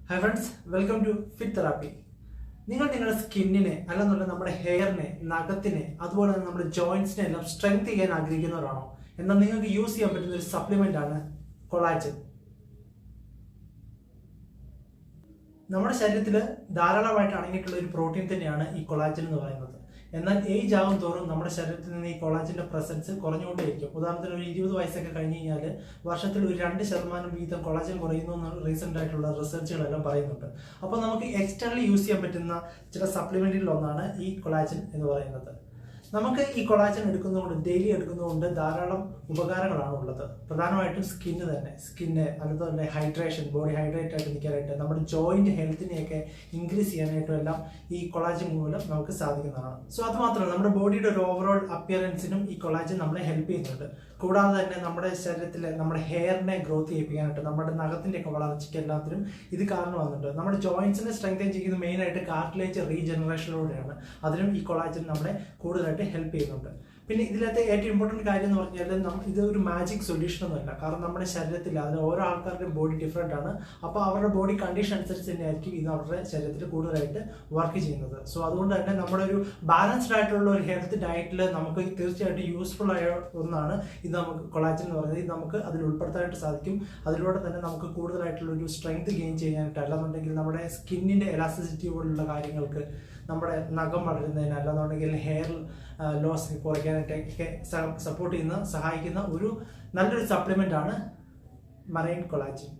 Hi friends, welcome to Fit Therapy. നിങ്ങളുടെ സ്കിന്നിനെ അല്ലെന്നുണ്ടെങ്കിൽ നമ്മുടെ ഹെയറിനെ നഖത്തിനെ അതുപോലെ തന്നെ നമ്മുടെ ജോയിന്റ്സിനെ എല്ലാം സ്ട്രെങ്ത് ചെയ്യാൻ ആഗ്രഹിക്കുന്നവരാണോ? എന്നാൽ നിങ്ങൾക്ക് യൂസ് ചെയ്യാൻ പറ്റുന്ന ഒരു സപ്ലിമെന്റ് ആണ് കൊളാജൻ. നമ്മുടെ ശരീരത്തിൽ ധാരാളമായിട്ട് അടങ്ങിയിട്ടുള്ള ഒരു പ്രോട്ടീൻ തന്നെയാണ് ഈ കൊളാജൻ എന്ന് പറയുന്നത്. എന്നാൽ ഏജ് ആകും തോറും നമ്മുടെ ശരീരത്തിൽ നിന്ന് ഈ കൊളാജന്റെ പ്രസൻസ് കുറഞ്ഞുകൊണ്ടേയിരിക്കും. ഉദാഹരണത്തിന് ഒരു 20 വയസ്സൊക്കെ കഴിഞ്ഞ് കഴിഞ്ഞാൽ വർഷത്തിൽ ഒരു 2% വീതം കൊളാജൻ കുറയുന്നു എന്ന് റീസെന്റ് ആയിട്ടുള്ള റിസർച്ചുകളെല്ലാം പറയുന്നുണ്ട്. അപ്പോൾ നമുക്ക് എക്സ്റ്റേണലി യൂസ് ചെയ്യാൻ പറ്റുന്ന ചില സപ്ലിമെന്റിൽ ഒന്നാണ് ഈ കൊളാജൻ എന്ന് പറയുന്നത്. നമുക്ക് ഈ കൊളാജൻ ഡെയിലി എടുക്കുന്നതുകൊണ്ട് ധാരാളം ഉപകാരങ്ങളാണ് ഉള്ളത്. പ്രധാനമായിട്ടും സ്കിന്ന് അതുപോലെ ഹൈഡ്രേഷൻ, ബോഡി ഹൈഡ്രേറ്റ് ആയിട്ട് നിൽക്കാനായിട്ട്, നമ്മുടെ ജോയിന്റ് ഹെൽത്തിനെയൊക്കെ ഇൻക്രീസ് ചെയ്യാനായിട്ടും എല്ലാം ഈ കൊളാജൻ മൂലം നമുക്ക് സാധിക്കുന്നതാണ്. സോ അത് മാത്രമല്ല, നമ്മുടെ ബോഡിയുടെ ഒരു ഓവറോൾ അപ്പിയറൻസിനും ഈ കൊളാജൻ നമ്മളെ ഹെൽപ്പ് ചെയ്യുന്നുണ്ട്. കൂടാതെ തന്നെ നമ്മുടെ ശരീരത്തിലെ നമ്മുടെ ഹെയറിനെ ഗ്രോത്ത് ചെയ്യിപ്പിക്കാനായിട്ട്, നമ്മുടെ നഖത്തിന്റെ ഒക്കെ വളർച്ചയ്ക്ക് എല്ലാത്തിനും ഇത് കാരണം വന്നിട്ടുണ്ട്. നമ്മുടെ ജോയിന്റ്സിനെ സ്ട്രെങ്തൻ ചെയ്യുന്നത് മെയിനായിട്ട് കാർട്ടിലേജ് റീജനറേഷനിലൂടെയാണ്. അതിനും ഈ കൊളാജൻ നമ്മളെ കൂടുതലായിട്ട് ഹെൽപ്പ് ചെയ്യുന്നുണ്ട്. പിന്നെ ഇതിനകത്ത് ഏറ്റവും ഇമ്പോർട്ടൻറ്റ് കാര്യം എന്ന് പറഞ്ഞാൽ ഇത് ഒരു മാജിക് സൊല്യൂഷൻ ഒന്നുമല്ല. കാരണം നമ്മുടെ ശരീരത്തിൽ അതിന് ഓരോ ആൾക്കാരുടെയും ബോഡി ഡിഫറെൻ്റ് ആണ്. അപ്പോൾ അവരുടെ ബോഡി കണ്ടീഷൻ അനുസരിച്ച് തന്നെയായിരിക്കും ഇത് അവരുടെ ശരീരത്തിൽ കൂടുതലായിട്ട് വർക്ക് ചെയ്യുന്നത്. സോ അതുകൊണ്ട് തന്നെ നമ്മുടെ ഒരു ബാലൻസ്ഡ് ആയിട്ടുള്ള ഒരു ഹെൽത്ത് ഡയറ്റിൽ നമുക്ക് തീർച്ചയായിട്ടും യൂസ്ഫുൾ ആയ ഒന്നാണ് ഇത്. നമുക്ക് കൊളാജൻ എന്ന് പറയുന്നത് ഇത് നമുക്ക് അതിൽ ഉൾപ്പെടുത്താനായിട്ട് സാധിക്കും. അതിലൂടെ തന്നെ നമുക്ക് കൂടുതലായിട്ടുള്ള ഒരു സ്ട്രെങ്ത് ഗെയിൻ ചെയ്യാനായിട്ട്, അല്ലാന്നുണ്ടെങ്കിൽ നമ്മുടെ സ്കിന്നിൻ്റെ എലാസ്റ്റിസിറ്റി പോലുള്ള കാര്യങ്ങൾക്ക്, നമ്മുടെ നഖം വളരുന്നതിന്, അല്ലാന്നുണ്ടെങ്കിൽ ഹെയർ ലോസ് കുറയ്ക്കാനായിട്ടൊക്കെ സഹായിക്കുന്ന ഒരു നല്ലൊരു സപ്ലിമെൻ്റ് ആണ് മറൈൻ കൊളാജൻ.